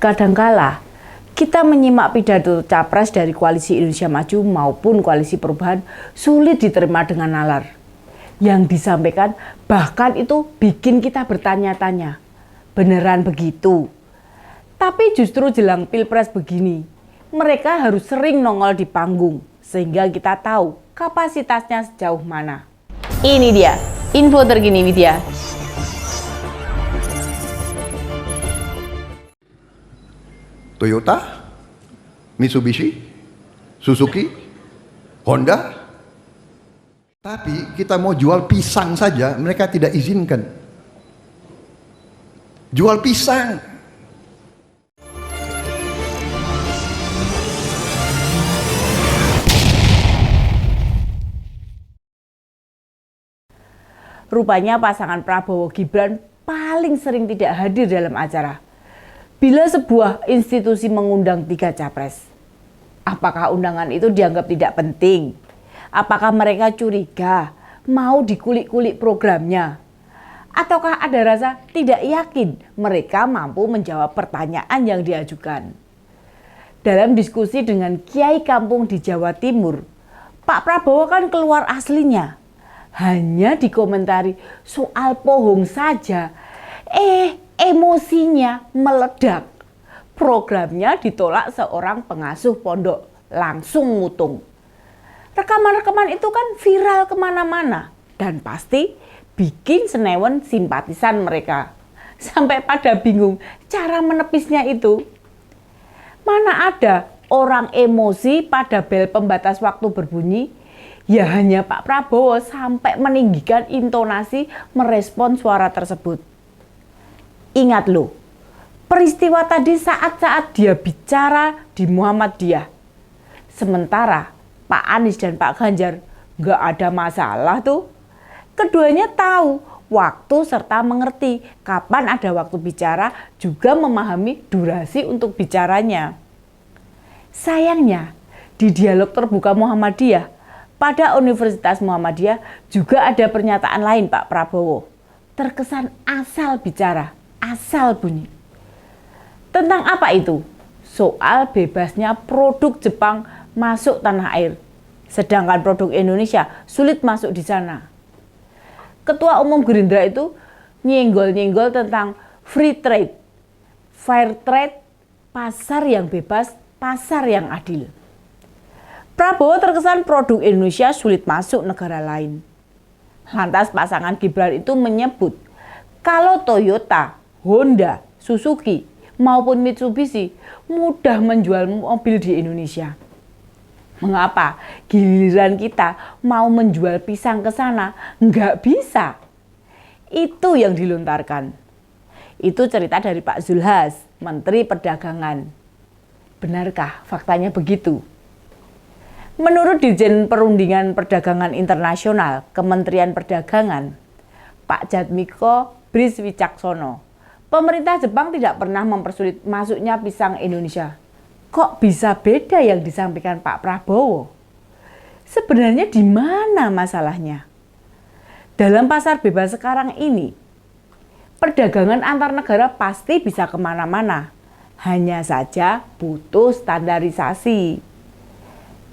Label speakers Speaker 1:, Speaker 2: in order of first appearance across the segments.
Speaker 1: Kadangkala kita menyimak pidato capres dari Koalisi Indonesia Maju maupun Koalisi Perubahan sulit diterima dengan nalar. Yang disampaikan bahkan itu bikin kita bertanya-tanya, beneran begitu? Tapi justru jelang Pilpres begini, mereka harus sering nongol di panggung sehingga kita tahu kapasitasnya sejauh mana. Ini dia info terkini Widya.
Speaker 2: Toyota, Mitsubishi, Suzuki, Honda. Tapi kita mau jual pisang saja, mereka tidak izinkan. Jual pisang.
Speaker 1: Rupanya pasangan Prabowo Gibran paling sering tidak hadir dalam acara. Bila sebuah institusi mengundang 3 capres, apakah undangan itu dianggap tidak penting? Apakah mereka curiga mau dikulik-kulik programnya? Ataukah ada rasa tidak yakin mereka mampu menjawab pertanyaan yang diajukan? Dalam diskusi dengan Kiai Kampung di Jawa Timur, Pak Prabowo kan keluar aslinya. Hanya dikomentari soal pohong saja, emosinya meledak. Programnya ditolak seorang pengasuh pondok, langsung mutung. Rekaman-rekaman itu kan viral kemana-mana dan pasti bikin senewen simpatisan mereka. Sampai pada bingung cara menepisnya itu. Mana ada orang emosi pada bel pembatas waktu berbunyi, ya hanya Pak Prabowo sampai meninggikan intonasi merespon suara tersebut. Ingat loh, peristiwa tadi saat-saat dia bicara di Muhammadiyah. Sementara Pak Anies dan Pak Ganjar nggak ada masalah tuh. Keduanya tahu waktu serta mengerti kapan ada waktu bicara, juga memahami durasi untuk bicaranya. Sayangnya, di dialog terbuka Muhammadiyah, pada Universitas Muhammadiyah juga ada pernyataan lain Pak Prabowo. Terkesan asal bicara, asal bunyi. Tentang apa itu? Soal bebasnya produk Jepang masuk tanah air. Sedangkan produk Indonesia sulit masuk di sana. Ketua Umum Gerindra itu nyenggol-nyenggol tentang free trade, fair trade, pasar yang bebas, pasar yang adil. Prabowo terkesan produk Indonesia sulit masuk negara lain. Lantas pasangan Gibran itu menyebut kalau Toyota, Honda, Suzuki maupun Mitsubishi mudah menjual mobil di Indonesia. Mengapa giliran kita mau menjual pisang ke sana nggak bisa? Itu yang dilontarkan. Itu cerita dari Pak Zulhas, Menteri Perdagangan. Benarkah faktanya begitu? Menurut Dirjen Perundingan Perdagangan Internasional Kementerian Perdagangan, Pak Jatmiko Briswicaksono, pemerintah Jepang tidak pernah mempersulit masuknya pisang Indonesia. Kok bisa beda yang disampaikan Pak Prabowo? Sebenarnya di mana masalahnya? Dalam pasar bebas sekarang ini, perdagangan antar negara pasti bisa kemana-mana. Hanya saja butuh standarisasi.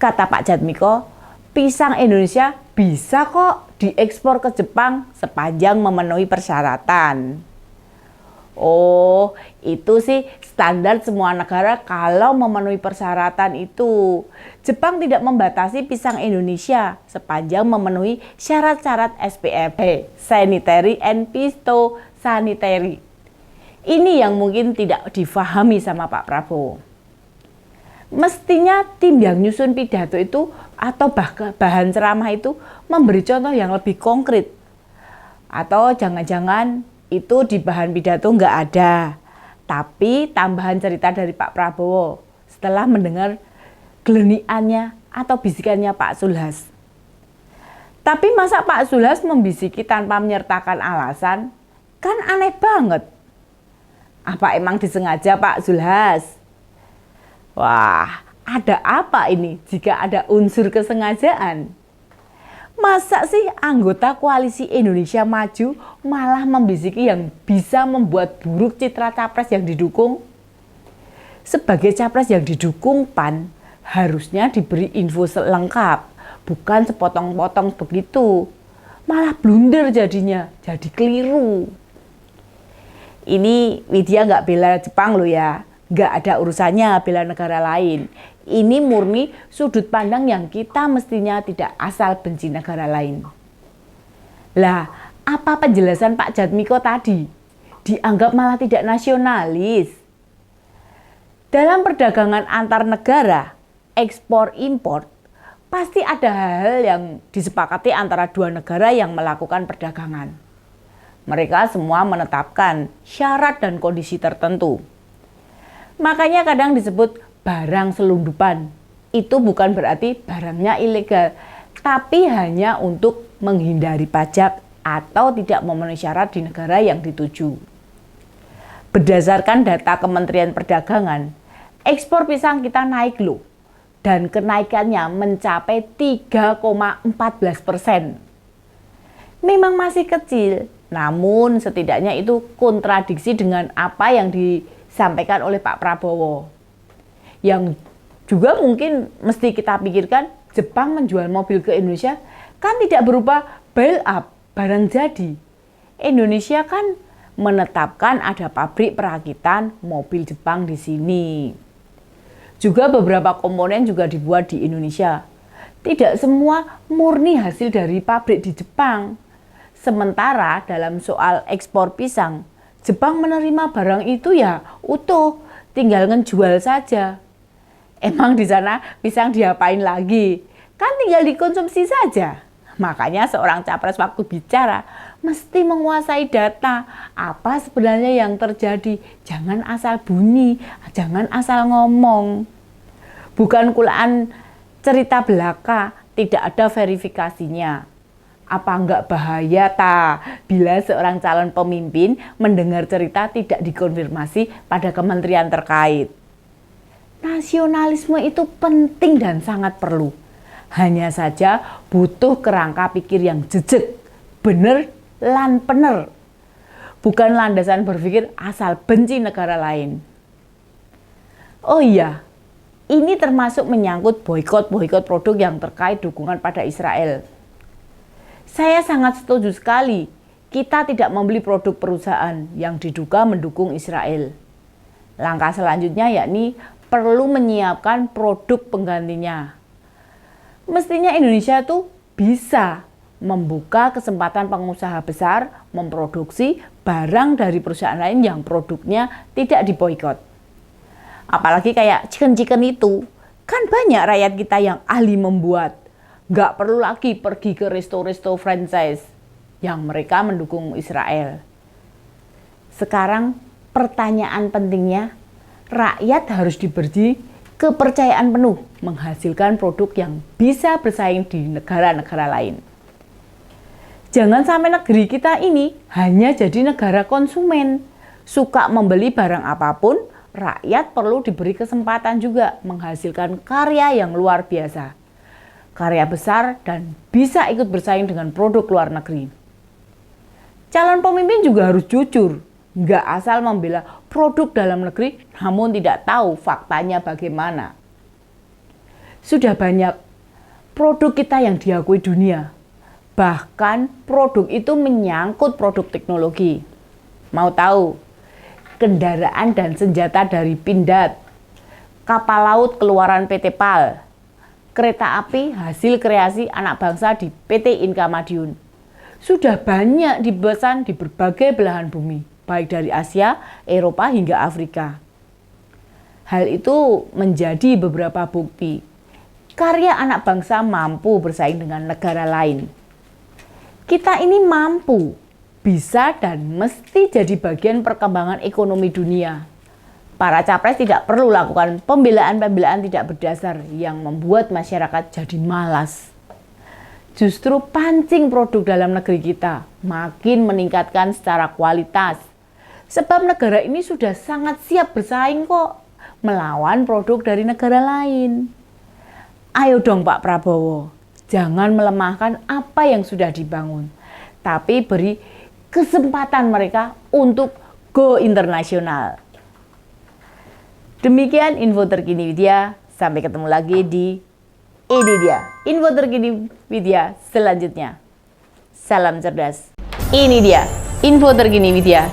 Speaker 1: Kata Pak Jatmiko, pisang Indonesia bisa kok diekspor ke Jepang sepanjang memenuhi persyaratan. Oh, itu sih standar semua negara kalau memenuhi persyaratan itu. Jepang tidak membatasi pisang Indonesia sepanjang memenuhi syarat-syarat SPF, Sanitary and Phytosanitary. Ini yang mungkin tidak difahami sama Pak Prabowo. Mestinya tim yang nyusun pidato itu atau bahan ceramah itu memberi contoh yang lebih konkret. Atau jangan-jangan itu di bahan pidato nggak ada, tapi tambahan cerita dari Pak Prabowo setelah mendengar geleniannya atau bisikannya Pak Zulhas. Tapi masa Pak Zulhas membisiki tanpa menyertakan alasan? Kan aneh banget. Apa emang disengaja Pak Zulhas? Wah, ada apa ini jika ada unsur kesengajaan? Masa sih anggota Koalisi Indonesia Maju malah membisiki yang bisa membuat buruk citra capres yang didukung? Sebagai capres yang didukung PAN, harusnya diberi info lengkap, bukan sepotong-potong begitu. Malah blunder jadinya, jadi keliru. Ini Widya nggak bela Jepang loh ya, nggak ada urusannya bela negara lain. Ini murni sudut pandang yang kita mestinya tidak asal benci negara lain. Lah, apa penjelasan Pak Jatmiko tadi? Dianggap malah tidak nasionalis. Dalam perdagangan antar negara, ekspor-impor, pasti ada hal-hal yang disepakati antara dua negara yang melakukan perdagangan. Mereka semua menetapkan syarat dan kondisi tertentu. Makanya kadang disebut barang selundupan. Itu bukan berarti barangnya ilegal, tapi hanya untuk menghindari pajak atau tidak memenuhi syarat di negara yang dituju. Berdasarkan data Kementerian Perdagangan, ekspor pisang kita naik loh, dan kenaikannya mencapai 3,14%. Memang masih kecil, namun setidaknya itu kontradiksi dengan apa yang disampaikan oleh Pak Prabowo. Yang juga mungkin mesti kita pikirkan, Jepang menjual mobil ke Indonesia kan tidak berupa build up, barang jadi. Indonesia kan menetapkan ada pabrik perakitan mobil Jepang di sini. Juga beberapa komponen juga dibuat di Indonesia. Tidak semua murni hasil dari pabrik di Jepang. Sementara dalam soal ekspor pisang, Jepang menerima barang itu ya utuh, tinggal ngejual saja. Emang di sana pisang diapain lagi? Kan tinggal dikonsumsi saja. Makanya seorang capres waktu bicara mesti menguasai data. Apa sebenarnya yang terjadi? Jangan asal bunyi, jangan asal ngomong. Bukan kulaan cerita belaka, tidak ada verifikasinya. Apa enggak bahaya bila seorang calon pemimpin mendengar cerita tidak dikonfirmasi pada kementerian terkait? Nasionalisme itu penting dan sangat perlu. Hanya saja butuh kerangka pikir yang jejeg, bener lan pener. Bukan landasan berpikir asal benci negara lain. Oh iya, ini termasuk menyangkut boikot produk yang terkait dukungan pada Israel. Saya sangat setuju sekali, kita tidak membeli produk perusahaan yang diduga mendukung Israel. Langkah selanjutnya yakni perlu menyiapkan produk penggantinya. Mestinya Indonesia tuh bisa membuka kesempatan pengusaha besar memproduksi barang dari perusahaan lain yang produknya tidak diboikot. Apalagi kayak chicken itu, kan banyak rakyat kita yang ahli membuat. Nggak perlu lagi pergi ke resto-resto franchise yang mereka mendukung Israel. Sekarang pertanyaan pentingnya, rakyat harus diberi kepercayaan penuh menghasilkan produk yang bisa bersaing di negara-negara lain. Jangan sampai negeri kita ini hanya jadi negara konsumen. Suka membeli barang apapun, rakyat perlu diberi kesempatan juga menghasilkan karya yang luar biasa. Karya besar dan bisa ikut bersaing dengan produk luar negeri. Calon pemimpin juga harus jujur, nggak asal membela produk dalam negeri namun tidak tahu faktanya bagaimana. Sudah banyak produk kita yang diakui dunia. Bahkan produk itu menyangkut produk teknologi. Mau tahu? Kendaraan dan senjata dari Pindad, kapal laut keluaran PT PAL, kereta api hasil kreasi anak bangsa di PT Inka Madiun. Sudah banyak dipesan di berbagai belahan bumi, baik dari Asia, Eropa hingga Afrika. Hal itu menjadi beberapa bukti karya anak bangsa mampu bersaing dengan negara lain. Kita ini mampu, bisa dan mesti jadi bagian perkembangan ekonomi dunia. Para capres tidak perlu lakukan pembelaan-pembelaan tidak berdasar yang membuat masyarakat jadi malas. Justru pancing produk dalam negeri kita makin meningkatkan secara kualitas. Sebab negara ini sudah sangat siap bersaing kok melawan produk dari negara lain. Ayo dong Pak Prabowo, jangan melemahkan apa yang sudah dibangun, tapi beri kesempatan mereka untuk go internasional. Demikian info terkini Widya. Sampai ketemu lagi di ini dia info terkini Widya selanjutnya. Salam cerdas. Ini dia info terkini Widya